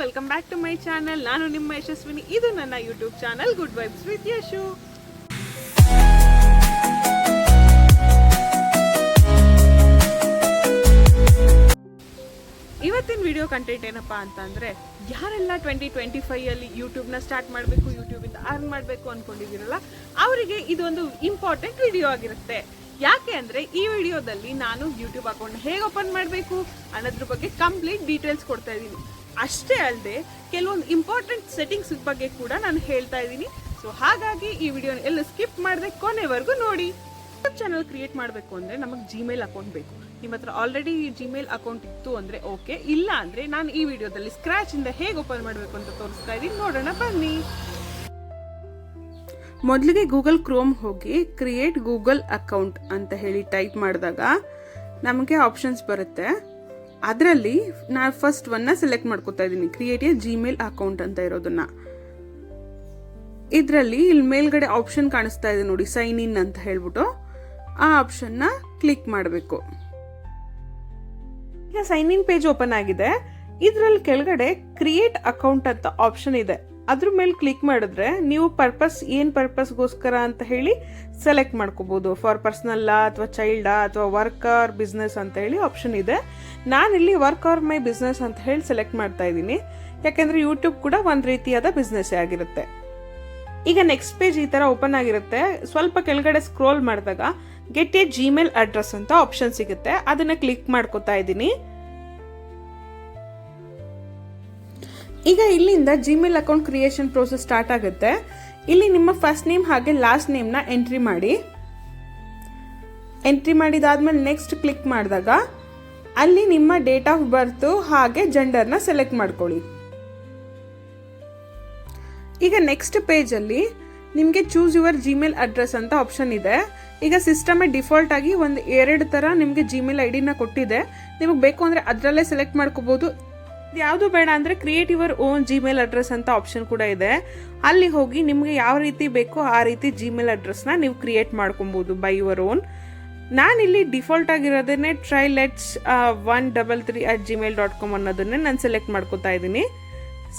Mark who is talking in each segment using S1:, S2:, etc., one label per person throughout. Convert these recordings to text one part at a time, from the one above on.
S1: Welcome back to my channel. ನಾನು ನಿಮ್ಮ ಯಶಸ್ವಿನಿ. ಇದು ನನ್ನ YouTube channel good vibes with Yashu. ಇವತ್ತಿನ ವಿಡಿಯೋ ಕಂಟೆಂಟ್ ಏನಪ್ಪಾ ಅಂತ ಅಂದ್ರೆ, ಯಾರೆಲ್ಲ 2025 ಅಲ್ಲಿ ಯೂಟ್ಯೂಬ್ನ ಸ್ಟಾರ್ಟ್ ಮಾಡಬೇಕು, ಯೂಟ್ಯೂಬಿಂದ ಅರ್ನ್ ಮಾಡಬೇಕು ಅನ್ಕೊಂಡಿದ್ದೀರಲ್ಲ, ಅವರಿಗೆ ಇದೊಂದು ಇಂಪಾರ್ಟೆಂಟ್ ವಿಡಿಯೋ ಆಗಿರುತ್ತೆ. ಯಾಕೆ ಅಂದ್ರೆ ಈ ವಿಡಿಯೋದಲ್ಲಿ ನಾನು ಯೂಟ್ಯೂಬ್ ಅಕೌಂಟ್ ಹೇಗೆ ಓಪನ್ ಮಾಡಬೇಕು ಅನ್ನೋದ್ರ ಬಗ್ಗೆ ಕಂಪ್ಲೀಟ್ ಡೀಟೇಲ್ಸ್ ಕೊಡ್ತಾ ಇದ್ದೀನಿ. ಅಷ್ಟೇ ಅಲ್ಲದೆ ಕೆಲವೊಂದು ಇಂಪಾರ್ಟೆಂಟ್ ಸೆಟ್ಟಿಂಗ್ಸ್ ಬಗ್ಗೆ ಕೂಡ ನಾನು ಹೇಳ್ತಾ ಇದ್ದೀನಿ. ಸೊ ಹಾಗಾಗಿ ಈ ವಿಡಿಯೋನ ಎಲ್ಲ ಸ್ಕಿಪ್ ಮಾಡದೆ ಕೊನೆವರೆಗೂ ನೋಡಿ. ಯೂಟ್ಯೂಬ್ ಚಾನಲ್ ಕ್ರಿಯೇಟ್ ಮಾಡಬೇಕು ಅಂದ್ರೆ ನಮಗೆ ಜಿಮೇಲ್ ಅಕೌಂಟ್ ಬೇಕು. ನಿಮ್ಮ ಹತ್ರ ಆಲ್ರೆಡಿ ಜಿಮೇಲ್ ಅಕೌಂಟ್ ಇತ್ತು ಅಂದ್ರೆ ಓಕೆ, ಇಲ್ಲ ಅಂದ್ರೆ ನಾನು ಈ ವಿಡಿಯೋದಲ್ಲಿ ಸ್ಕ್ರಾಚ್ ಇಂದ ಹೇಗೆ ಓಪನ್ ಮಾಡಬೇಕು ಅಂತ ತೋರಿಸ್ತಾ ಇದ್ದೀನಿ. ನೋಡೋಣ ಬನ್ನಿ. ಮೊದಲಿಗೆ ಗೂಗಲ್ ಕ್ರೋಮ್ ಹೋಗಿ ಕ್ರಿಯೇಟ್ ಗೂಗಲ್ ಅಕೌಂಟ್ ಅಂತ ಹೇಳಿ ಟೈಪ್ ಮಾಡಿದಾಗ ನಮಗೆ ಆಪ್ಷನ್ಸ್ ಬರುತ್ತೆ. ಅದರಲ್ಲಿ ನಾನು ಫಸ್ಟ್ ಒನ್ನ ಸೆಲೆಕ್ಟ್ ಮಾಡ್ಕೊತಾ ಇದ್ದೀನಿ, ಕ್ರಿಯೇಟ್ ಎ ಜಿಮೇಲ್ ಅಕೌಂಟ್ ಅಂತ ಇರೋದನ್ನ. ಇದರಲ್ಲಿ ಇಲ್ಲಿ ಮೇಲ್ಗಡೆ ಆಪ್ಷನ್ ಕಾಣಿಸ್ತಾ ಇದೆ ನೋಡಿ, ಸೈನ್ ಇನ್ ಅಂತ ಹೇಳ್ಬಿಟ್ಟು ಆ ಆಪ್ಷನ್ನ ಕ್ಲಿಕ್ ಮಾಡಬೇಕು. ಈಗ ಸೈನ್ ಇನ್ ಪೇಜ್ ಓಪನ್ ಆಗಿದೆ. ಇದರಲ್ಲಿ ಕೆಳಗಡೆ ಕ್ರಿಯೇಟ್ ಅಕೌಂಟ್ ಅಂತ ಆಪ್ಷನ್ ಇದೆ. ಅದ್ರ ಮೇಲೆ ಕ್ಲಿಕ್ ಮಾಡಿದ್ರೆ ನೀವು ಏನ್ ಪರ್ಪಸ್ಗೋಸ್ಕರ ಅಂತ ಹೇಳಿ ಸೆಲೆಕ್ಟ್ ಮಾಡ್ಕೋಬಹುದು. ಫಾರ್ ಪರ್ಸನಲ್ ಅಥವಾ ಚೈಲ್ಡಾ ಅಥವಾ ವರ್ಕ್ ಆರ್ ಬಿಸ್ನೆಸ್ ಅಂತ ಹೇಳಿ ಆಪ್ಷನ್ ಇದೆ. ನಾನಿಲ್ಲಿ ವರ್ಕ್ ಆರ್ ಮೈ ಬಿಸ್ನೆಸ್ ಅಂತ ಹೇಳಿ ಸೆಲೆಕ್ಟ್ ಮಾಡ್ತಾ ಇದ್ದೀನಿ, ಯಾಕೆಂದ್ರೆ ಯೂಟ್ಯೂಬ್ ಕೂಡ ಒಂದ್ ರೀತಿಯಾದ ಬಿಸ್ನೆಸ್ ಆಗಿರುತ್ತೆ. ಈಗ ನೆಕ್ಸ್ಟ್ ಪೇಜ್ ಈ ತರ ಓಪನ್ ಆಗಿರುತ್ತೆ. ಸ್ವಲ್ಪ ಕೆಳಗಡೆ ಸ್ಕ್ರೋಲ್ ಮಾಡಿದಾಗ ಗೆಟ್ ಎ ಜಿಮೇಲ್ ಅಡ್ರೆಸ್ ಅಂತ ಆಪ್ಷನ್ ಸಿಗುತ್ತೆ. ಅದನ್ನ ಕ್ಲಿಕ್ ಮಾಡ್ಕೋತಾ ಇದ್ದೀನಿ. ಈಗ ಇಲ್ಲಿಂದ Gmail account creation process start ಆಗುತ್ತೆ. ಇಲ್ಲಿ ನಿಮ್ಮ ಫಸ್ಟ್ ನೇಮ್ ಹಾಗೆ ಲಾಸ್ಟ್ ನೇಮ್ನ ಎಂಟ್ರಿ ಮಾಡಿ. ಎಂಟ್ರಿ ಮಾಡಿದಾದ್ಮೇಲೆ ನೆಕ್ಸ್ಟ್ ಕ್ಲಿಕ್ ಮಾಡಿದಾಗ ಅಲ್ಲಿ ನಿಮ್ಮ ಡೇಟ್ ಆಫ್ ಬರ್ತ್ ಹಾಗೆ ಜೆಂಡರ್ನ ಸೆಲೆಕ್ಟ್ ಮಾಡ್ಕೊಳ್ಳಿ. ಈಗ ನೆಕ್ಸ್ಟ್ ಪೇಜ್ ಅಲ್ಲಿ ನಿಮಗೆ ಚೂಸ್ ಯುವರ್ ಜಿಮೇಲ್ ಅಡ್ರೆಸ್ ಅಂತ ಆಪ್ಷನ್ ಇದೆ. ಈಗ ಸಿಸ್ಟಮ್ ಡಿಫಾಲ್ಟ್ ಆಗಿ ಒಂದು 2 ತರ ನಿಮಗೆ ಜಿಮೇಲ್ ಐಡಿನ ಕೊಟ್ಟಿದೆ. ನಿಮಗೆ ಬೇಕು ಅಂದ್ರೆ ಅದರಲ್ಲೇ ಸೆಲೆಕ್ಟ್ ಮಾಡ್ಕೋಬಹುದು. ಯಾವುದು ಬೇಡ ಅಂದ್ರೆ create your own Gmail address ಅಂತ ಆಪ್ಷನ್ ಕೂಡ ಇದೆ. ಅಲ್ಲಿ ಹೋಗಿ ನಿಮಗೆ ಯಾವ ರೀತಿ ಬೇಕೋ ಆ ರೀತಿ ಜಿಮೇಲ್ ಅಡ್ರೆಸ್ನ ನೀವು ಕ್ರಿಯೇಟ್ ಮಾಡ್ಕೊಬಹುದು ಬೈ ಯುವರ್ ಓನ್. ನಾನಿಲ್ಲಿ ಡಿಫಾಲ್ಟ್ ಆಗಿರೋದನ್ನೇ trilets133@gmail.com ಅನ್ನೋದನ್ನೇ ನಾನು ಸೆಲೆಕ್ಟ್ ಮಾಡ್ಕೋತಾ ಇದ್ದೀನಿ.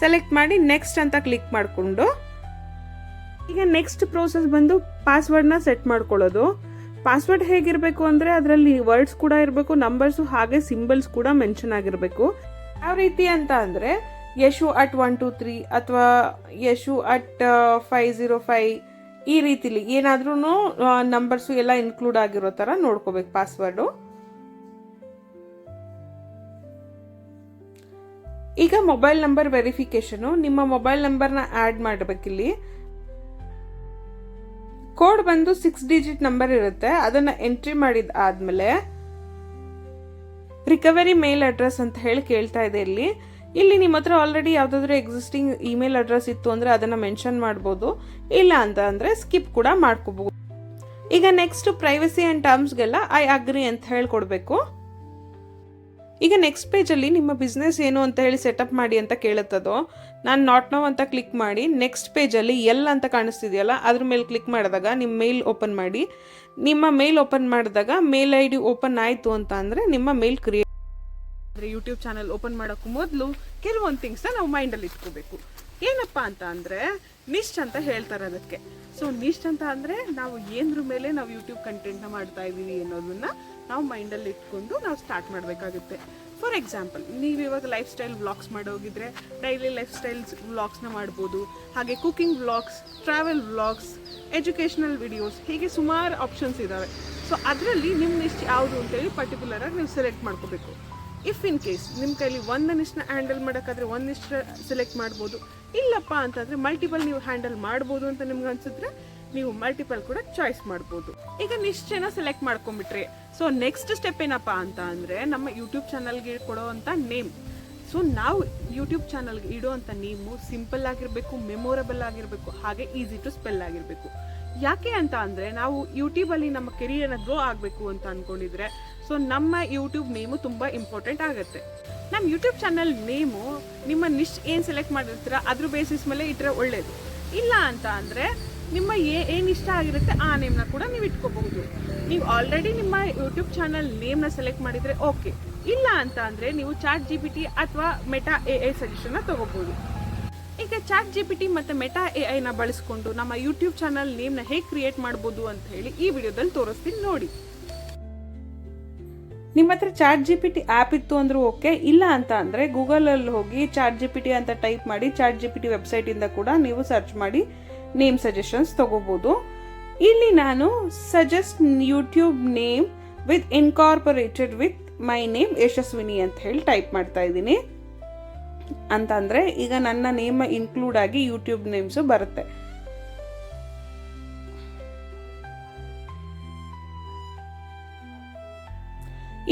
S1: ಸೆಲೆಕ್ಟ್ ಮಾಡಿ ನೆಕ್ಸ್ಟ್ ಅಂತ ಕ್ಲಿಕ್ ಮಾಡಿಕೊಂಡು ಈಗ ನೆಕ್ಸ್ಟ್ ಪ್ರೋಸೆಸ್ ಬಂದು ಪಾಸ್ವರ್ಡ್ನ ಸೆಟ್ ಮಾಡ್ಕೊಳ್ಳೋದು. ಪಾಸ್ವರ್ಡ್ ಹೇಗಿರಬೇಕು ಅಂದರೆ ಅದರಲ್ಲಿ ವರ್ಡ್ಸ್ ಕೂಡ ಇರಬೇಕು, ನಂಬರ್ಸು ಹಾಗೆ ಸಿಂಬಲ್ಸ್ ಕೂಡ ಮೆನ್ಷನ್ ಆಗಿರಬೇಕು. ಯಾವ ರೀತಿ ಅಂತ ಅಂದರೆ yeshu@123 ಅಥವಾ yeshu@505 ಈ ರೀತಿಲಿ ಏನಾದ್ರೂ ನಂಬರ್ಸು ಎಲ್ಲ ಇನ್ಕ್ಲೂಡ್ ಆಗಿರೋ ಥರ ನೋಡ್ಕೋಬೇಕು ಪಾಸ್ವರ್ಡು. ಈಗ ಮೊಬೈಲ್ ನಂಬರ್ ವೆರಿಫಿಕೇಶನು. ನಿಮ್ಮ ಮೊಬೈಲ್ ನಂಬರ್ನ ಆ್ಯಡ್ ಮಾಡಬೇಕಿಲ್ಲಿ. ಕೋಡ್ ಬಂದು 6 ಡಿಜಿಟ್ ನಂಬರ್ ಇರುತ್ತೆ. ಅದನ್ನ ಎಂಟ್ರಿ ಮಾಡಿದ ಆದ್ಮೇಲೆ ರಿಕವರಿ ಮೇಲ್ ಅಡ್ರೆಸ್ ಅಂತ ಹೇಳಿ ಕೇಳ್ತಾ ಇದೆ. ಇಲ್ಲಿ ನಿಮ್ಮ ಹತ್ರ ಆಲ್ರೆಡಿ ಯಾವ್ದಾದ್ರು ಎಕ್ಸಿಸ್ಟಿಂಗ್ ಇಮೇಲ್ ಅಡ್ರೆಸ್ ಇತ್ತು ಅಂದ್ರೆ ಅದನ್ನ ಮೆನ್ಷನ್ ಮಾಡ್ಬೋದು, ಇಲ್ಲ ಅಂತ ಅಂದ್ರೆ ಸ್ಕಿಪ್ ಕೂಡ ಮಾಡ್ಕೋಬಹುದು. ಈಗ ನೆಕ್ಸ್ಟ್ ಪ್ರೈವಸಿ ಅಂಡ್ ಟರ್ಮ್ಸ್ಗೆಲ್ಲ ಐ ಅಗ್ರಿ ಅಂತ ಹೇಳ್ಕೊಡ್ಬೇಕು. ಈಗ ನೆಕ್ಸ್ಟ್ ಪೇಜಲ್ಲಿ ನಿಮ್ಮ ಬಿಸ್ನೆಸ್ ಏನು ಅಂತ ಹೇಳಿ ಸೆಟಪ್ ಮಾಡಿ ಅಂತ ಕೇಳುತ್ತದೋ. ನಾನು ನಾಟ್ ನೌ ಅಂತ ಕ್ಲಿಕ್ ಮಾಡಿ ನೆಕ್ಸ್ಟ್ ಪೇಜಲ್ಲಿ ಎಲ್ ಅಂತ ಕಾಣಿಸ್ತಿದೆಯಲ್ಲ ಅದ್ರ ಮೇಲೆ ಕ್ಲಿಕ್ ಮಾಡಿದಾಗ ನಿಮ್ಮ ಮೇಲ್ ಓಪನ್ ಮಾಡಿ. ನಿಮ್ಮ ಮೇಲ್ ಓಪನ್ ಮಾಡಿದಾಗ ಮೇಲ್ ಐ ಡಿ ಓಪನ್ ಆಯಿತು ಅಂತ ಅಂದರೆ ನಿಮ್ಮ ಮೇಲ್ ಕ್ರಿಯೇಟ್. ಯೂಟ್ಯೂಬ್ ಚಾನಲ್ ಓಪನ್ ಮಾಡೋಕ್ಕೂ ಮೊದಲು ಕೆಲವೊಂದು ಥಿಂಗ್ಸ್ನ ನಾವು ಮೈಂಡಲ್ಲಿ ಇಟ್ಕೋಬೇಕು. ಏನಪ್ಪ ಅಂತ ಅಂದರೆ ನಿಷ್ಟ್ ಅಂತ ಹೇಳ್ತಾರೆ ಅದಕ್ಕೆ. ಸೊ ನಿಷ್ಟ್ ಅಂತ ಅಂದರೆ ನಾವು ಏನರ ಮೇಲೆ ನಾವು ಯೂಟ್ಯೂಬ್ ಕಂಟೆಂಟ್ನ ಮಾಡ್ತಾ ಇದ್ದೀವಿ ಅನ್ನೋದನ್ನ ನಾವು ಮೈಂಡಲ್ಲಿ ಇಟ್ಕೊಂಡು ನಾವು ಸ್ಟಾರ್ಟ್ ಮಾಡಬೇಕಾಗುತ್ತೆ. ಫಾರ್ ಎಕ್ಸಾಂಪಲ್, ನೀವು ಇವಾಗ ಲೈಫ್ ಸ್ಟೈಲ್ ವ್ಲಾಗ್ಸ್ ಮಾಡೋಗಿದ್ರೆ ಡೈಲಿ ಲೈಫ್ ಸ್ಟೈಲ್ಸ್ ವ್ಲಾಗ್ಸ್ನ ಮಾಡ್ಬೋದು. ಹಾಗೆ cooking vlogs, travel vlogs, educational videos, ಹೀಗೆ ಸುಮಾರು ಆಪ್ಷನ್ಸ್ ಇದ್ದಾವೆ. ಸೊ ಅದರಲ್ಲಿ ನಿಮ್ಮ ನಿಷ್ಟ್ ಯಾವುದು ಅಂತೇಳಿ ಪರ್ಟಿಕ್ಯುಲರ್ ಆಗಿ ನೀವು ಸೆಲೆಕ್ಟ್ ಮಾಡ್ಕೋಬೇಕು. ಇಫ್ ಇನ್ ಕೇಸ್ ನಿಮ್ಮ ಕೈಲಿ ಒಂದು ನಿಷ್ಟ್ನ ಹ್ಯಾಂಡಲ್ ಮಾಡೋಕ್ಕಾದ್ರೆ ಒಂದು ನಿಷ್ಠ ಸೆಲೆಕ್ಟ್ ಮಾಡ್ಬೋದು. ಇಲ್ಲಪ್ಪ ಅಂತಂದರೆ ಮಲ್ಟಿಪಲ್ ನೀವು ಹ್ಯಾಂಡಲ್ ಮಾಡ್ಬೋದು ಅಂತ ನಿಮ್ಗೆ ಅನ್ಸಿದ್ರೆ ನೀವು ಮಲ್ಟಿಪಲ್ ಕೂಡ ಚಾಯ್ಸ್ ಮಾಡ್ಬೋದು. ಈಗ ನಿಶ್ಚಯನ ಸೆಲೆಕ್ಟ್ ಮಾಡ್ಕೊಂಡ್ಬಿಟ್ರಿ. ಸೊ ನೆಕ್ಸ್ಟ್ ಸ್ಟೆಪ್ ಏನಪ್ಪ ಅಂತ ಅಂದರೆ ನಮ್ಮ ಯೂಟ್ಯೂಬ್ ಚಾನಲ್ಗೆ ಕೊಡೋವಂಥ ನೇಮ್. ಸೊ ನಾವು ಯೂಟ್ಯೂಬ್ ಚಾನಲ್ಗೆ ಇಡೋವಂಥ ನೇಮು ಸಿಂಪಲ್ ಆಗಿರಬೇಕು, ಮೆಮೊರಬಲ್ ಆಗಿರಬೇಕು, ಹಾಗೆ ಈಸಿ ಟು ಸ್ಪೆಲ್ ಆಗಿರಬೇಕು. ಯಾಕೆ ಅಂತ ಅಂದರೆ ನಾವು ಯೂಟ್ಯೂಬಲ್ಲಿ ನಮ್ಮ ಕೆರಿಯರ್ನ ಗ್ರೋ ಆಗಬೇಕು ಅಂತ ಅಂದ್ಕೊಂಡಿದ್ರೆ ಸೊ ನಮ್ಮ ಯೂಟ್ಯೂಬ್ ನೇಮು ತುಂಬ ಇಂಪಾರ್ಟೆಂಟ್ ಆಗುತ್ತೆ. ನಮ್ಮ ಯೂಟ್ಯೂಬ್ ಚಾನಲ್ ನೇಮು ನಿಮ್ಮ ನಿಷ್ಟ್ ಏನು ಸೆಲೆಕ್ಟ್ ಮಾಡಿರ್ತೀರ ಅದ್ರ ಬೇಸಿಸ್ ಮೇಲೆ ಇಟ್ಟರೆ ಒಳ್ಳೆಯದು. ಇಲ್ಲ ಅಂತ ಅಂದರೆ ನಿಮ್ಮ ಏನು ಇಷ್ಟ ಆಗಿರುತ್ತೆ ಆ ನೇಮ್ನ ಕೂಡ ನೀವು ಇಟ್ಕೋಬಹುದು. ನೀವು ಆಲ್ರೆಡಿ ನಿಮ್ಮ ಯೂಟ್ಯೂಬ್ ಚಾನಲ್ ನೇಮ್ನ ಸೆಲೆಕ್ಟ್ ಮಾಡಿದರೆ ಓಕೆ, ಇಲ್ಲ ಅಂತ ಅಂದರೆ ನೀವು ಚಾಟ್ GPT ಅಥವಾ ಮೆಟಾ AI ಸಜೆಷನ್ನ ತಗೋಬೋದು. ಈಗ ಚಾಟ್ GPT ಮತ್ತು ಮೆಟಾ AIನ ಬಳಸ್ಕೊಂಡು ನಮ್ಮ ಯೂಟ್ಯೂಬ್ ಚಾನಲ್ ನೇಮ್ನ ಹೇಗೆ ಕ್ರಿಯೇಟ್ ಮಾಡ್ಬೋದು ಅಂತ ಹೇಳಿ ಈ ವಿಡಿಯೋದಲ್ಲಿ ತೋರಿಸ್ತೀನಿ ನೋಡಿ. ನಿಮ್ಮ ಹತ್ರ ಚಾಟ್ GPT ಆ್ಯಪ್ ಇತ್ತು ಅಂದ್ರೂ ಓಕೆ, ಇಲ್ಲ ಅಂತ ಅಂದರೆ ಗೂಗಲಲ್ಲಿ ಹೋಗಿ ಚಾಟ್ GPT ಅಂತ ಟೈಪ್ ಮಾಡಿ ಚಾಟ್ GPT ವೆಬ್ಸೈಟಿಂದ ಕೂಡ ನೀವು ಸರ್ಚ್ ಮಾಡಿ ನೇಮ್ ಸಜೆಷನ್ಸ್ ತಗೋಬೋದು. ಇಲ್ಲಿ ನಾನು suggest YouTube name with incorporated with my name Yashaswini ಅಂತ ಹೇಳಿ ಟೈಪ್ ಮಾಡ್ತಾ ಇದ್ದೀನಿ. ಅಂತಂದರೆ ಈಗ ನನ್ನ ನೇಮ್ ಇನ್ಕ್ಲೂಡ್ ಆಗಿ ಯೂಟ್ಯೂಬ್ ನೇಮ್ಸು ಬರುತ್ತೆ.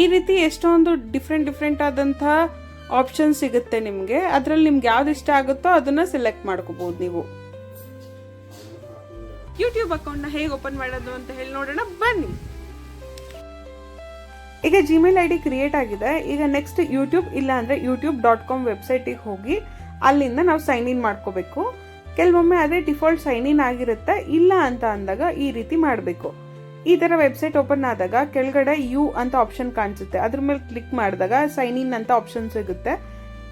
S1: ಈ ರೀತಿ ಎಷ್ಟೊಂದು ಡಿಫ್ರೆಂಟ್ ಆದಂಥ ಆಪ್ಷನ್ ಸಿಗುತ್ತೆ ನಿಮಗೆ. ಅದರಲ್ಲಿ ನಿಮ್ಗೆ ಯಾವ್ದು ಇಷ್ಟ ಆಗುತ್ತೋ ಅದನ್ನು ಸೆಲೆಕ್ಟ್ ಮಾಡ್ಕೋಬಹುದು ನೀವು. ಯೂಟ್ಯೂಬ್ ಅಕೌಂಟ್ನ ಹೇಗೆ ಓಪನ್ ಮಾಡೋದು ಅಂತ ಹೇಳಿ ನೋಡೋಣ ಬನ್ನಿ. ಈಗ ಜಿಮೇಲ್ ID ಕ್ರಿಯೇಟ್ ಆಗಿದೆ. ಈಗ ನೆಕ್ಸ್ಟ್ ಯೂಟ್ಯೂಬ್ ಇಲ್ಲ ಅಂದರೆ youtube.com ವೆಬ್ಸೈಟಿಗೆ ಹೋಗಿ ಅಲ್ಲಿಂದ ನಾವು ಸೈನ್ ಇನ್ ಮಾಡ್ಕೋಬೇಕು. ಕೆಲವೊಮ್ಮೆ ಅದೇ ಡಿಫಾಲ್ಟ್ ಸೈನ್ ಇನ್ ಆಗಿರುತ್ತೆ. ಇಲ್ಲ ಅಂತ ಅಂದಾಗ ಈ ರೀತಿ ಮಾಡಬೇಕು. ಈ ಥರ ವೆಬ್ಸೈಟ್ ಓಪನ್ ಆದಾಗ ಕೆಳಗಡೆ ಯು ಅಂತ ಆಪ್ಷನ್ ಕಾಣಿಸುತ್ತೆ. ಅದ್ರ ಮೇಲೆ ಕ್ಲಿಕ್ ಮಾಡಿದಾಗ ಸೈನ್ ಇನ್ ಅಂತ ಆಪ್ಷನ್ ಸಿಗುತ್ತೆ.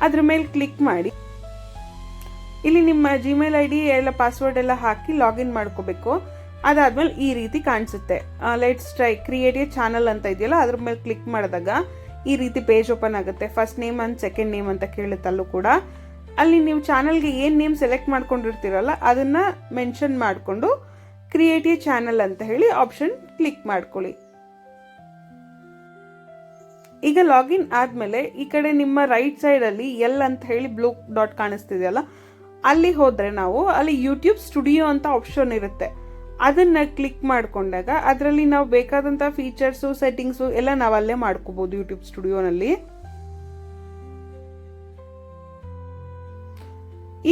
S1: ಅದ್ರ ಮೇಲೆ ಕ್ಲಿಕ್ ಮಾಡಿ ಇಲ್ಲಿ ನಿಮ್ಮ ಜಿಮೇಲ್ ID ಎಲ್ಲ ಪಾಸ್ವರ್ಡ್ ಎಲ್ಲ ಹಾಕಿ ಲಾಗಿನ್ ಮಾಡ್ಕೋಬೇಕು. ಅದಾದ್ಮೇಲೆ ಈ ರೀತಿ ಕಾಣಿಸುತ್ತೆ. Let's try create A channel ಅಂತ ಇದೆಯಲ್ಲ, ಅದ್ರ ಮೇಲೆ ಕ್ಲಿಕ್ ಮಾಡಿದಾಗ ಈ ರೀತಿ ಪೇಜ್ ಓಪನ್ ಆಗುತ್ತೆ. First name and second name ಅಂತ ಕೇಳುತ್ತಲ್ಲೂ ಕೂಡ ಅಲ್ಲಿ ನೀವು ಚಾನಲ್ಗೆ ಏನು ನೇಮ್ ಸೆಲೆಕ್ಟ್ ಮಾಡ್ಕೊಂಡಿರ್ತೀರಲ್ಲ ಅದನ್ನ ಮೆನ್ಷನ್ ಮಾಡಿಕೊಂಡು ಕ್ರಿಯೇಟ್ ಎ ಚಾನಲ್ ಅಂತ ಹೇಳಿ ಆಪ್ಷನ್ ಕ್ಲಿಕ್ ಮಾಡ್ಕೊಳ್ಳಿ. ಈಗ ಲಾಗಿನ್ ಆದ್ಮೇಲೆ ಈ ಕಡೆ ನಿಮ್ಮ ರೈಟ್ ಸೈಡ್ ಅಲ್ಲಿ ಎಲ್ ಅಂತ ಹೇಳಿ ಬ್ಲೂ ಡಾಟ್ ಕಾಣಿಸ್ತಿದೆಯಲ್ಲ, ಅಲ್ಲಿ ಹೋದ್ರೆ ನಾವು ಅಲ್ಲಿ ಯೂಟ್ಯೂಬ್ ಸ್ಟುಡಿಯೋ ಅಂತ ಆಪ್ಷನ್ ಇರುತ್ತೆ. ಅದನ್ನ ಕ್ಲಿಕ್ ಮಾಡ್ಕೊಂಡಾಗ ಅದರಲ್ಲಿ ನಾವು ಬೇಕಾದಂತ ಫೀಚರ್ಸು ಸೆಟ್ಟಿಂಗ್ಸು ಎಲ್ಲ ನಾವಲ್ಲೇ ಮಾಡ್ಕೋಬಹುದು ಯೂಟ್ಯೂಬ್ ಸ್ಟುಡಿಯೋನಲ್ಲಿ.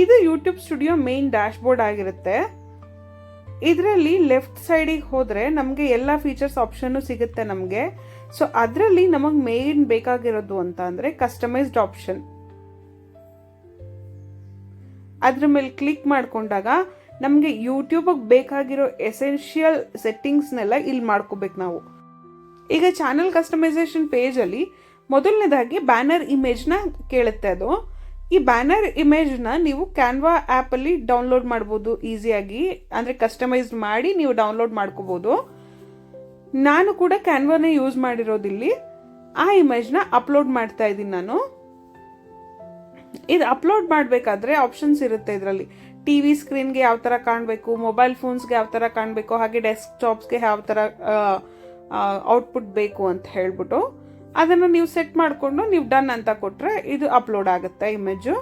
S1: ಇದು YouTube studio main dash board ಆಗಿರುತ್ತೆ. ಇದರಲ್ಲಿ ಲೆಫ್ಟ್ ಸೈಡಿಗೆ ಹೋದ್ರೆ ನಮಗೆ ಎಲ್ಲ ಫೀಚರ್ಸ್ ಆಪ್ಷನ್ ಸಿಗುತ್ತೆ ನಮಗೆ. ಸೊ ಅದರಲ್ಲಿ ನಮಗೆ ಮೇನ್ ಬೇಕಾಗಿರೋದು ಅಂತ ಅಂದ್ರೆ ಕಸ್ಟಮೈಸ್ಡ್ ಆಪ್ಷನ್. ಅದ್ರ ಮೇಲೆ ಕ್ಲಿಕ್ ಮಾಡ್ಕೊಂಡಾಗ ನಮಗೆ ಯೂಟ್ಯೂಬ್ ಬೇಕಾಗಿರೋ ಎಸೆನ್ಷಿಯಲ್ ಸೆಟ್ಟಿಂಗ್ಸ್ನೆಲ್ಲ ಇಲ್ಲಿ ಮಾಡ್ಕೋಬೇಕು ನಾವು. ಈಗ ಚಾನಲ್ ಕಸ್ಟಮೈಸೇಷನ್ ಪೇಜಲ್ಲಿ ಮೊದಲನೇದಾಗಿ ಬ್ಯಾನರ್ ಇಮೇಜ್ನ ಕೇಳುತ್ತೆ ಅದು. ಈ ಬ್ಯಾನರ್ ಇಮೇಜ್ನ ನೀವು ಕ್ಯಾನ್ವಾ ಆ್ಯಪಲ್ಲಿ ಡೌನ್ಲೋಡ್ ಮಾಡ್ಬೋದು ಈಸಿಯಾಗಿ, ಅಂದರೆ ಕಸ್ಟಮೈಸ್ ಮಾಡಿ ನೀವು ಡೌನ್ಲೋಡ್ ಮಾಡ್ಕೋಬೋದು. ನಾನು ಕೂಡ ಕ್ಯಾನ್ವಾನೇ ಯೂಸ್ ಮಾಡಿರೋದಿಲ್ಲಿ. ಆ ಇಮೇಜ್ನ ಅಪ್ಲೋಡ್ ಮಾಡ್ತಾ ಇದ್ದೀನಿ ನಾನು. ಇದು ಅಪ್ಲೋಡ್ ಮಾಡಬೇಕಾದ್ರೆ ಆಪ್ಷನ್ಸ್ ಇರುತ್ತೆ ಇದರಲ್ಲಿ. TV ಸ್ಕ್ರೀನ್ಗೆ ಯಾವ ಥರ ಕಾಣಬೇಕು, ಮೊಬೈಲ್ ಫೋನ್ಸ್ಗೆ ಯಾವ ಥರ ಕಾಣಬೇಕು, ಹಾಗೆ ಡೆಸ್ಕ್ಟಾಪ್ಸ್ಗೆ ಯಾವ ಥರ ಔಟ್ಪುಟ್ ಬೇಕು ಅಂತ ಹೇಳ್ಬಿಟ್ಟು ಅದನ್ನು ನೀವು ಸೆಟ್ ಮಾಡಿಕೊಂಡು ನೀವು ಡನ್ ಅಂತ ಕೊಟ್ಟರೆ ಇದು ಅಪ್ಲೋಡ್ ಆಗುತ್ತೆ ಇಮೇಜು.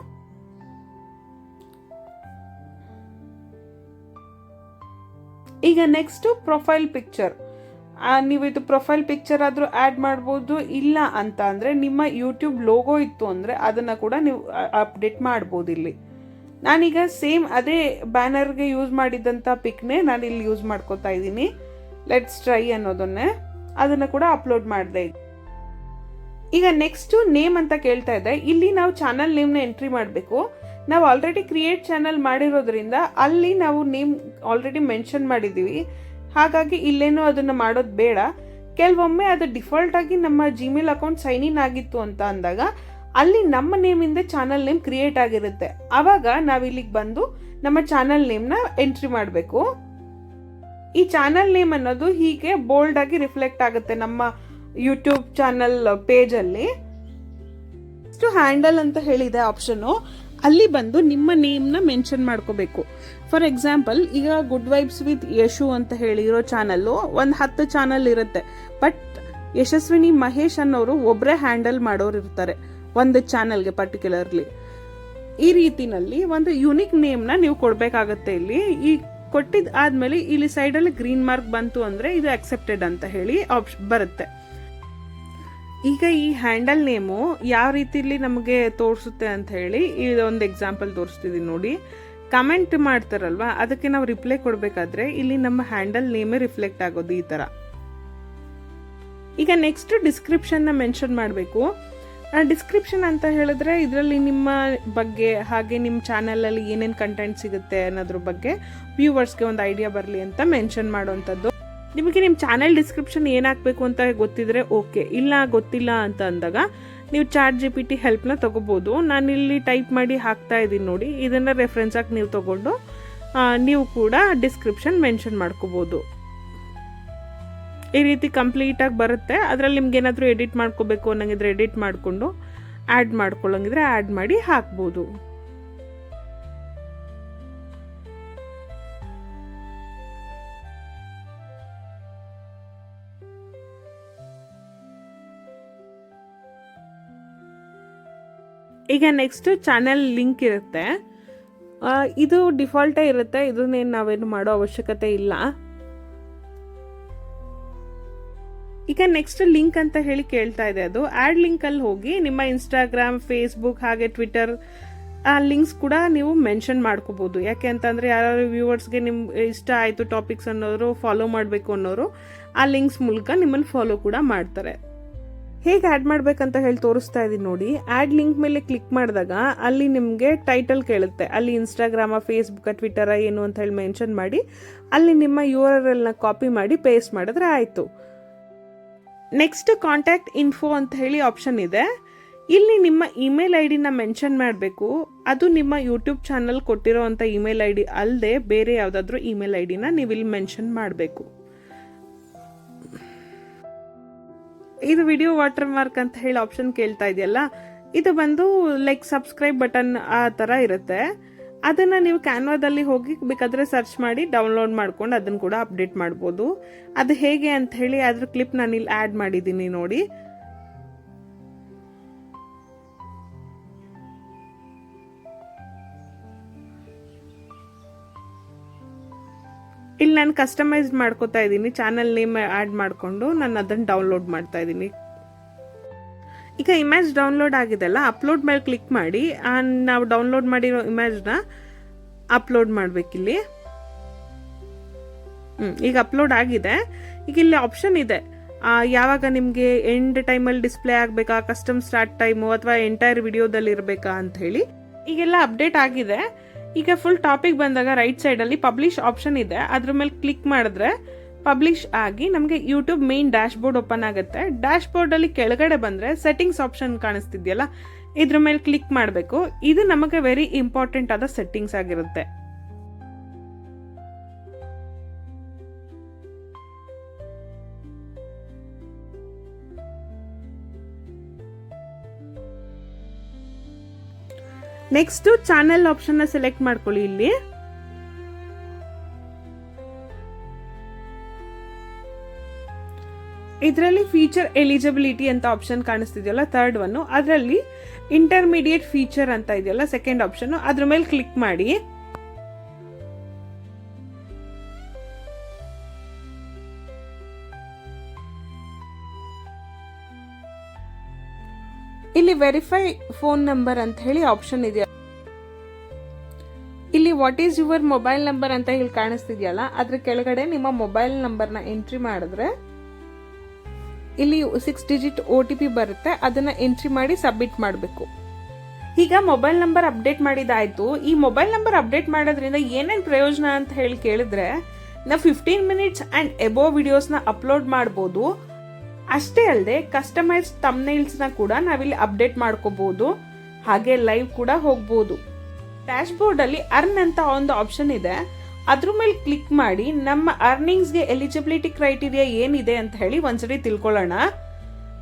S1: ಈಗ ನೆಕ್ಸ್ಟ್ ಪ್ರೊಫೈಲ್ ಪಿಕ್ಚರ್. ನೀವು ಇದು ಪ್ರೊಫೈಲ್ ಪಿಕ್ಚರ್ ಆದರೂ ಆ್ಯಡ್ ಮಾಡ್ಬೋದು. ಇಲ್ಲ ಅಂತ ಅಂದರೆ ನಿಮ್ಮ ಯೂಟ್ಯೂಬ್ ಲೋಗೋ ಇತ್ತು ಅಂದರೆ ಅದನ್ನು ಕೂಡ ನೀವು ಅಪ್ಡೇಟ್ ಮಾಡ್ಬೋದು ಇಲ್ಲಿ. ನಾನೀಗ ಸೇಮ್ ಅದೇ ಬ್ಯಾನರ್ಗೆ ಯೂಸ್ ಮಾಡಿದ್ದಂಥ ಪಿಕ್ನೇ ನಾನು ಇಲ್ಲಿ ಯೂಸ್ ಮಾಡ್ಕೋತಾ ಇದ್ದೀನಿ. ಲೆಟ್ಸ್ ಟ್ರೈ ಅನ್ನೋದನ್ನೇ ಅದನ್ನು ಕೂಡ ಅಪ್ಲೋಡ್ ಮಾಡಿದೆ. ಈಗ ನೆಕ್ಸ್ಟ್ ನೇಮ್ ಅಂತ ಕೇಳ್ತಾ ಇದೆ. ಇಲ್ಲಿ ನಾವು ಚಾನಲ್ ನೇಮ್ನ ಎಂಟ್ರಿ ಮಾಡಬೇಕು. ನಾವು ಆಲ್ರೆಡಿ ಕ್ರಿಯೇಟ್ ಚಾನಲ್ ಮಾಡಿರೋದ್ರಿಂದ ಅಲ್ಲಿ ನಾವು ನೇಮ್ ಆಲ್ರೆಡಿ ಮೆನ್ಷನ್ ಮಾಡಿದ್ದೀವಿ. ಹಾಗಾಗಿ ಇಲ್ಲೇನೋ ಅದನ್ನು ಮಾಡೋದು ಬೇಡ. ಕೆಲವೊಮ್ಮೆ ಅದು ಡಿಫಾಲ್ಟ್ ಆಗಿ ನಮ್ಮ ಜಿಮೇಲ್ ಅಕೌಂಟ್ ಸೈನ್ ಇನ್ ಆಗಿತ್ತು ಅಂತ ಅಂದಾಗ ಅಲ್ಲಿ ನಮ್ಮ ನೇಮಿಂದ ಚಾನಲ್ ನೇಮ್ ಕ್ರಿಯೇಟ್ ಆಗಿರುತ್ತೆ. ಆವಾಗ ನಾವು ಇಲ್ಲಿಗೆ ಬಂದು ನಮ್ಮ ಚಾನಲ್ ನೇಮ್ನ ಎಂಟ್ರಿ ಮಾಡಬೇಕು. ಈ ಚಾನಲ್ ನೇಮ್ ಅನ್ನೋದು ಹೀಗೆ ಬೋಲ್ಡ್ ಆಗಿ ರಿಫ್ಲೆಕ್ಟ್ ಆಗುತ್ತೆ ನಮ್ಮ ಯೂಟ್ಯೂಬ್ ಚಾನಲ್ ಪೇಜಲ್ಲಿ. ಇಷ್ಟು ಹ್ಯಾಂಡಲ್ ಅಂತ ಹೇಳಿದೆ ಆಪ್ಷನು, ಅಲ್ಲಿ ಬಂದು ನಿಮ್ಮ ನೇಮ್ನ ಮೆನ್ಷನ್ ಮಾಡ್ಕೋಬೇಕು. ಫಾರ್ ಎಕ್ಸಾಂಪಲ್ ಈಗ ಗುಡ್ ವೈಬ್ಸ್ ವಿತ್ ಯಶು ಅಂತ ಹೇಳಿರೋ ಚಾನಲ್ಲು ಒಂದು 10 ಚಾನಲ್ ಇರುತ್ತೆ. ಬಟ್ ಯಶಸ್ವಿನಿ ಮಹೇಶ್ ಅನ್ನೋರು ಒಬ್ಬರೇ ಹ್ಯಾಂಡಲ್ ಮಾಡೋರು ಇರ್ತಾರೆ ಒಂದು ಚಾನಲ್ಗೆ ಪರ್ಟಿಕ್ಯುಲರ್ಲಿ. ಈ ರೀತಿನಲ್ಲಿ ಒಂದು ಯುನಿಕ್ ನೇಮ್ನ ನೀವು ಕೊಡಬೇಕಾಗತ್ತೆ. ಇಲ್ಲಿ ಈ ಕೊಟ್ಟಿದ್ದು ಆದಮೇಲೆ ಇಲ್ಲಿ ಸೈಡಲ್ಲಿ ಗ್ರೀನ್ ಮಾರ್ಕ್ ಬಂತು ಅಂದರೆ ಇದು ಅಕ್ಸೆಪ್ಟೆಡ್ ಅಂತ ಹೇಳಿ ಬರುತ್ತೆ. ಈಗ ಈ ಹ್ಯಾಂಡಲ್ ನೇಮು ಯಾವ ರೀತಿಲಿ ನಮಗೆ ತೋರಿಸುತ್ತೆ ಅಂತ ಹೇಳಿ ಇದೊಂದು ಎಕ್ಸಾಂಪಲ್ ತೋರಿಸ್ತಿದ್ದೀನಿ ನೋಡಿ. ಕಮೆಂಟ್ ಮಾಡ್ತಾರಲ್ವಾ, ಅದಕ್ಕೆ ನಾವು ರಿಪ್ಲೈ ಕೊಡಬೇಕಾದ್ರೆ ಇಲ್ಲಿ ನಮ್ಮ ಹ್ಯಾಂಡಲ್ ನೇಮೇ ರಿಫ್ಲೆಕ್ಟ್ ಆಗೋದು ಈ ಥರ. ಈಗ ನೆಕ್ಸ್ಟ್ ಡಿಸ್ಕ್ರಿಪ್ಷನ್ನ ಮೆನ್ಷನ್ ಮಾಡಬೇಕು. ಡಿಸ್ಕ್ರಿಪ್ಷನ್ ಅಂತ ಹೇಳಿದ್ರೆ ಇದರಲ್ಲಿ ನಿಮ್ಮ ಬಗ್ಗೆ ಹಾಗೆ ನಿಮ್ಮ ಚಾನಲಲ್ಲಿ ಏನೇನು ಕಂಟೆಂಟ್ ಸಿಗುತ್ತೆ ಅನ್ನೋದ್ರ ಬಗ್ಗೆ ವ್ಯೂವರ್ಸ್ಗೆ ಒಂದು ಐಡಿಯಾ ಬರಲಿ ಅಂತ ಮೆನ್ಷನ್ ಮಾಡುವಂಥದ್ದು. ನಿಮಗೆ ನಿಮ್ಮ ಚಾನೆಲ್ ಡಿಸ್ಕ್ರಿಪ್ಷನ್ ಏನು ಹಾಕಬೇಕು ಅಂತ ಗೊತ್ತಿದ್ರೆ ಓಕೆ, ಇಲ್ಲ ಗೊತ್ತಿಲ್ಲ ಅಂತ ಅಂದಾಗ ನೀವು ChatGPT ಹೆಲ್ಪ್ನ ತೊಗೋಬೋದು. ನಾನಿಲ್ಲಿ ಟೈಪ್ ಮಾಡಿ ಹಾಕ್ತಾ ಇದ್ದೀನಿ ನೋಡಿ, ಇದನ್ನು ರೆಫರೆನ್ಸ್ ಆಗಿ ನೀವು ತೊಗೊಂಡು ನೀವು ಕೂಡ ಡಿಸ್ಕ್ರಿಪ್ಷನ್ ಮೆನ್ಷನ್ ಮಾಡ್ಕೋಬೋದು. ಈ ರೀತಿ ಕಂಪ್ಲೀಟಾಗಿ ಬರುತ್ತೆ. ಅದರಲ್ಲಿ ನಿಮ್ಗೆ ಏನಾದರೂ ಎಡಿಟ್ ಮಾಡ್ಕೋಬೇಕು ಅನ್ನಂಗಿದ್ರೆ ಎಡಿಟ್ ಮಾಡಿಕೊಂಡು ಆ್ಯಡ್ ಮಾಡ್ಕೊಳ್ಳಂಗಿದ್ರೆ ಆ್ಯಡ್ ಮಾಡಿ ಹಾಕ್ಬೋದು. ಈಗ ನೆಕ್ಸ್ಟ್ ಚಾನೆಲ್ ಲಿಂಕ್ ಇರುತ್ತೆ. ಇದು ಡಿಫಾಲ್ಟೇ ಇರುತ್ತೆ, ಇದನ್ನೇನು ನಾವೇನು ಮಾಡೋ ಅವಶ್ಯಕತೆ ಇಲ್ಲ. ಈಗ ನೆಕ್ಸ್ಟ್ ಲಿಂಕ್ ಅಂತ ಹೇಳಿ ಕೇಳ್ತಾ ಇದೆ. ಅದು ಆ್ಯಡ್ ಲಿಂಕಲ್ಲಿ ಹೋಗಿ ನಿಮ್ಮ ಇನ್ಸ್ಟಾಗ್ರಾಮ್, ಫೇಸ್ಬುಕ್ ಹಾಗೆ ಟ್ವಿಟರ್ ಆ ಲಿಂಕ್ಸ್ ಕೂಡ ನೀವು ಮೆನ್ಷನ್ ಮಾಡ್ಕೋಬೋದು. ಯಾಕೆ ಅಂತಂದರೆ ಯಾರು ವ್ಯೂವರ್ಸ್ಗೆ ನಿಮ್ಮ ಇಷ್ಟ ಆಯಿತು ಟಾಪಿಕ್ಸ್ ಅನ್ನೋರು, ಫಾಲೋ ಮಾಡಬೇಕು ಅನ್ನೋರು ಆ ಲಿಂಕ್ಸ್ ಮೂಲಕ ನಿಮ್ಮನ್ನು ಫಾಲೋ ಕೂಡ ಮಾಡ್ತಾರೆ. ಹೇಗೆ ಆ್ಯಡ್ ಮಾಡಬೇಕಂತ ಹೇಳಿ ತೋರಿಸ್ತಾ ಇದ್ದೀನಿ ನೋಡಿ. ಆ್ಯಡ್ ಲಿಂಕ್ ಮೇಲೆ ಕ್ಲಿಕ್ ಮಾಡಿದಾಗ ಅಲ್ಲಿ ನಿಮಗೆ ಟೈಟಲ್ ಕೇಳುತ್ತೆ. ಅಲ್ಲಿ ಇನ್ಸ್ಟಾಗ್ರಾಮ, ಫೇಸ್ಬುಕ್, ಟ್ವಿಟರ ಏನು ಅಂತ ಹೇಳಿ ಮೆನ್ಷನ್ ಮಾಡಿ ಅಲ್ಲಿ ನಿಮ್ಮ URL ಕಾಪಿ ಮಾಡಿ ಪೇಸ್ಟ್ ಮಾಡಿದ್ರೆ ಆಯಿತು. ನೆಕ್ಸ್ಟ್ ಕಾಂಟ್ಯಾಕ್ಟ್ ಇನ್ಫೋ ಅಂತ ಹೇಳಿ ಆಪ್ಷನ್ ಇದೆ. ಇಲ್ಲಿ ನಿಮ್ಮ ಇಮೇಲ್ ID ಮೆನ್ಷನ್ ಮಾಡಬೇಕು. ಅದು ನಿಮ್ಮ ಯೂಟ್ಯೂಬ್ ಚಾನಲ್ ಕೊಟ್ಟಿರೋ ಅಂಥ ಇಮೇಲ್ ID ಅಲ್ಲದೆ ಬೇರೆ ಯಾವುದಾದ್ರೂ ಇಮೇಲ್ ID ನೀವು ಇಲ್ಲಿ ಮೆನ್ಷನ್ ಮಾಡಬೇಕು. ಇದು ವಿಡಿಯೋ ವಾಟರ್ ಮಾರ್ಕ್ ಅಂತ ಹೇಳಿ ಆಪ್ಷನ್ ಕೇಳ್ತಾ ಇದೆಯಲ್ಲ, ಇದು ಬಂದು ಲೈಕ್ ಸಬ್ಸ್ಕ್ರೈಬ್ ಬಟನ್ ಆ ಥರ ಇರುತ್ತೆ. ಅದನ್ನು ನೀವು ಕ್ಯಾನ್ವಾದಲ್ಲಿ ಹೋಗಿ ಬೇಕಾದರೆ ಸರ್ಚ್ ಮಾಡಿ ಡೌನ್ಲೋಡ್ ಮಾಡ್ಕೊಂಡು ಅದನ್ನು ಕೂಡ ಅಪ್ಡೇಟ್ ಮಾಡ್ಬೋದು. ಅದು ಹೇಗೆ ಅಂತ ಹೇಳಿ ಅದ್ರ ಕ್ಲಿಪ್ ನಾನು ಇಲ್ಲಿ ಆ್ಯಡ್ ಮಾಡಿದ್ದೀನಿ ನೋಡಿ. ಇಲ್ಲಿ ನಾನು ಕಸ್ಟಮೈಸ್ ಮಾಡ್ಕೋತಾ ಇದ್ದೀನಿ. ಚಾನಲ್ ನೇಮ್ ಆ್ಯಡ್ ಮಾಡಿಕೊಂಡು ನಾನು ಅದನ್ನು ಡೌನ್ಲೋಡ್ ಮಾಡ್ತಾ ಇದ್ದೀನಿ. ಈಗ ಇಮೇಜ್ ಡೌನ್ಲೋಡ್ ಆಗಿದೆಲ್ಲ, ಅಪ್ಲೋಡ್ ಮೇಲೆ ಕ್ಲಿಕ್ ಮಾಡಿ ನಾವು ಡೌನ್ಲೋಡ್ ಮಾಡಿರೋ ಇಮೇಜ್ನ ಅಪ್ಲೋಡ್ ಮಾಡಬೇಕಿಲ್ಲಿ. ಈಗ ಅಪ್ಲೋಡ್ ಆಗಿದೆ. ಈಗ ಇಲ್ಲಿ ಆಪ್ಷನ್ ಇದೆ, ಯಾವಾಗ ನಿಮಗೆ ಎಂಡ್ ಟೈಮಲ್ಲಿ ಡಿಸ್ಪ್ಲೇ ಆಗಬೇಕಾ, ಕಸ್ಟಮ್ ಸ್ಟಾರ್ಟ್ ಟೈಮು ಅಥವಾ ಎಂಟೈರ್ ವಿಡಿಯೋದಲ್ಲಿ ಇರಬೇಕಾ ಅಂತ ಹೇಳಿ ಈಗೆಲ್ಲ ಅಪ್ಡೇಟ್ ಆಗಿದೆ. ಈಗ ಫುಲ್ ಟಾಪಿಕ್ ಬಂದಾಗ ರೈಟ್ ಸೈಡಲ್ಲಿ ಪಬ್ಲಿಷ್ ಆಪ್ಷನ್ ಇದೆ. ಅದ್ರ ಮೇಲೆ ಕ್ಲಿಕ್ ಮಾಡಿದ್ರೆ ಪಬ್ಲಿಷ್ ಆಗಿ ನಮಗೆ YouTube main dash board open ಆಗುತ್ತೆ. ಡ್ಯಾಶ್ ಬೋರ್ಡಲ್ಲಿ ಕೆಳಗಡೆ ಬಂದರೆ ಸೆಟ್ಟಿಂಗ್ಸ್ ಆಪ್ಷನ್ ಕಾಣಿಸ್ತಿದೆಯಲ್ಲ, ಇದ್ರ ಮೇಲೆ ಕ್ಲಿಕ್ ಮಾಡಬೇಕು. ಇದು ನಮಗೆ ವೆರಿ ಇಂಪಾರ್ಟೆಂಟ್ ಆದ ಸೆಟ್ಟಿಂಗ್ಸ್ ಆಗಿರುತ್ತೆ. ನೆಕ್ಸ್ಟ್ ಚಾನೆಲ್ ಆಪ್ಷನ್ ಸೆಲೆಕ್ಟ್ ಮಾಡ್ಕೊಳ್ಳಿ. ಇಲ್ಲಿ ಇದರಲ್ಲಿ ಫೀಚರ್ ಎಲಿಜಿಬಿಲಿಟಿ ಅಂತ ಆಪ್ಷನ್ ಕಾಣಿಸ್ತಿದೆಯಲ್ಲ, ಥರ್ಡ್ ಒನ್, ಅದರಲ್ಲಿ ಇಂಟರ್ಮೀಡಿಯೇಟ್ ಫೀಚರ್ ಅಂತ ಇದೆಯಲ್ಲ, ಸೆಕೆಂಡ್ ಆಪ್ಷನ್, ಅದ್ರ ಮೇಲೆ ಕ್ಲಿಕ್ ಮಾಡಿ. ಇಲ್ಲಿ ವೆರಿಫೈ ಫೋನ್ ನಂಬರ್ ಅಂತ ಹೇಳಿ ಆಪ್ಷನ್ ಇದೆ. ಇಲ್ಲಿ what is your mobile number ಅಂತ ಹೇಳಿ ಕಾಣಿಸ್ತಿದೆಯಲ್ಲ, ಅದ್ರ ಕೆಳಗಡೆ ನಿಮ್ಮ ಮೊಬೈಲ್ ನಂಬರ್ನ ಎಂಟ್ರಿ ಮಾಡಿದ್ರೆ ಇಲ್ಲಿ 6 ಡಿಜಿಟ್ OTP ಬರುತ್ತೆ. ಅದನ್ನ ಎಂಟ್ರಿ ಮಾಡಿ ಸಬ್ಮಿಟ್ ಮಾಡಬೇಕು. ಈಗ ಮೊಬೈಲ್ ನಂಬರ್ ಅಪ್ಡೇಟ್ ಮಾಡಿದಾಯ್ತು. ಈ ಮೊಬೈಲ್ ನಂಬರ್ ಅಪ್ಡೇಟ್ ಮಾಡೋದ್ರಿಂದ ಏನೇನು ಪ್ರಯೋಜನ ಅಂತ ಹೇಳಿ ಕೇಳಿದ್ರೆ, ನಾವು 15 ಮಿನಿಟ್ಸ್ ಅಂಡ್ ಎಬೋ ವಿಡಿಯೋಸ್ನ ಅಪ್ಲೋಡ್ ಮಾಡ್ಬೋದು. ಅಷ್ಟೇ ಅಲ್ಲದೆ ಕಸ್ಟಮೈಸ್ ಥಂಬ್ನೇಲ್ಸ್ನ ಕೂಡ ನಾವಿಲ್ಲಿ ಅಪ್ಡೇಟ್ ಮಾಡ್ಕೋಬಹುದು. ಹಾಗೆ ಲೈವ್ ಕೂಡ ಹೋಗ್ಬೋದು. ಡ್ಯಾಶ್ ಬೋರ್ಡಲ್ಲಿ ಅರ್ನ್ ಅಂತ ಒಂದು ಆಪ್ಷನ್ ಇದೆ. ಅದ್ರ ಮೇಲೆ ಕ್ಲಿಕ್ ಮಾಡಿ ನಮ್ಮ ಅರ್ನಿಂಗ್ಸ್ಗೆ ಎಲಿಜಿಬಿಲಿಟಿ ಕ್ರೈಟೀರಿಯಾ ಏನಿದೆ ಅಂತ ಹೇಳಿ ಒಂದ್ಸರಿ ತಿಳ್ಕೊಳ್ಳೋಣ.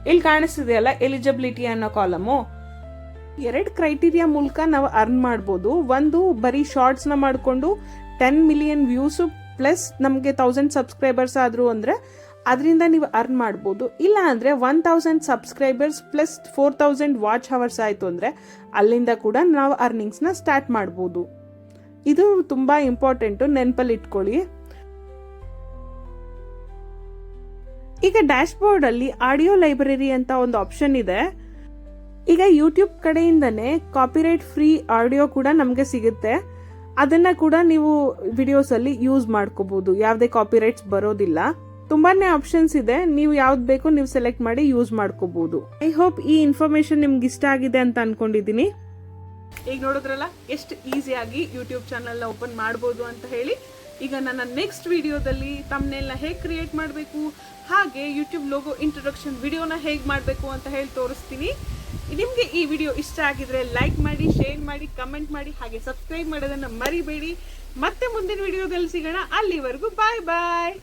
S1: ಇಲ್ಲಿ ಕಾಣಿಸ್ತಿದೆಯಲ್ಲ ಎಲಿಜಿಬಿಲಿಟಿ ಅನ್ನೋ ಕಾಲಮು, 2 ಕ್ರೈಟೀರಿಯಾ ಮೂಲಕ ನಾವು ಅರ್ನ್ ಮಾಡ್ಬೋದು. ಒಂದು ಬರೀ ಶಾರ್ಟ್ಸ್ನ ಮಾಡಿಕೊಂಡು 10 ಮಿಲಿಯನ್ ವ್ಯೂಸು ಪ್ಲಸ್ ನಮಗೆ 1000 ಸಬ್ಸ್ಕ್ರೈಬರ್ಸ್ ಆದರೂ ಅಂದರೆ ಅದರಿಂದ ನೀವು ಅರ್ನ್ ಮಾಡ್ಬೋದು. ಇಲ್ಲ ಅಂದರೆ 1000 ಸಬ್ಸ್ಕ್ರೈಬರ್ಸ್ ಪ್ಲಸ್ 4000 ವಾಚ್ ಅವರ್ಸ್ ಆಯಿತು ಅಂದರೆ ಅಲ್ಲಿಂದ ಕೂಡ ನಾವು ಅರ್ನಿಂಗ್ಸ್ನ ಸ್ಟಾರ್ಟ್ ಮಾಡ್ಬೋದು. ಇದು ತುಂಬ ಇಂಪಾರ್ಟೆಂಟು, ನೆನಪಲ್ಲಿ ಇಟ್ಕೊಳ್ಳಿ. ಈಗ ಡ್ಯಾಶ್ ಬೋರ್ಡಲ್ಲಿ ಆಡಿಯೋ ಲೈಬ್ರರಿ ಅಂತ ಒಂದು ಆಪ್ಷನ್ ಇದೆ. ಈಗ ಯೂಟ್ಯೂಬ್ ಕಡೆಯಿಂದನೇ ಕಾಪಿರೈಟ್ ಫ್ರೀ ಆಡಿಯೋ ಕೂಡ ನಮಗೆ ಸಿಗುತ್ತೆ. ಅದನ್ನು ಕೂಡ ನೀವು ವಿಡಿಯೋಸಲ್ಲಿ ಯೂಸ್ ಮಾಡ್ಕೋಬೋದು, ಯಾವುದೇ ಕಾಪಿರೈಟ್ಸ್ ಬರೋದಿಲ್ಲ. ತುಂಬಾನೇ ಆಪ್ಷನ್ಸ್ ಇದೆ, ನೀವು ಯಾವ್ದು ಬೇಕೋ ನೀವು ಸೆಲೆಕ್ಟ್ ಮಾಡಿ ಯೂಸ್ ಮಾಡ್ಕೋಬಹುದು. ಐ ಹೋಪ್ ಈ ಇನ್ಫಾರ್ಮೇಶನ್ ನಿಮ್ಗೆ ಇಷ್ಟ ಆಗಿದೆ ಅಂತ ಅನ್ಕೊಂಡಿದ್ದೀನಿ. ಈಗ ನೋಡಿದ್ರಲ್ಲ ಎಷ್ಟು ಈಸಿಯಾಗಿ ಯೂಟ್ಯೂಬ್ ಚಾನಲ್ನ ಓಪನ್ ಮಾಡ್ಬೋದು ಅಂತ ಹೇಳಿ. ಈಗ ನನ್ನ ನೆಕ್ಸ್ಟ್ ವಿಡಿಯೋದಲ್ಲಿ ತಮ್ನೆಲ್ನ ಹೇಗೆ ಕ್ರಿಯೇಟ್ ಮಾಡಬೇಕು, ಹಾಗೆ ಯೂಟ್ಯೂಬ್ ಲೋಗೋ ಇಂಟ್ರೊಡಕ್ಷನ್ ವಿಡಿಯೋನ ಹೇಗೆ ಮಾಡಬೇಕು ಅಂತ ಹೇಳಿ ತೋರಿಸ್ತೀನಿ. ನಿಮಗೆ ಈ ವಿಡಿಯೋ ಇಷ್ಟ ಆಗಿದ್ರೆ ಲೈಕ್ ಮಾಡಿ, ಶೇರ್ ಮಾಡಿ, ಕಮೆಂಟ್ ಮಾಡಿ, ಹಾಗೆ ಸಬ್ಸ್ಕ್ರೈಬ್ ಮಾಡೋದನ್ನು ಮರಿಬೇಡಿ. ಮತ್ತೆ ಮುಂದಿನ ವಿಡಿಯೋದಲ್ಲಿ ಸಿಗೋಣ. ಅಲ್ಲಿವರೆಗೂ ಬಾಯ್ ಬಾಯ್.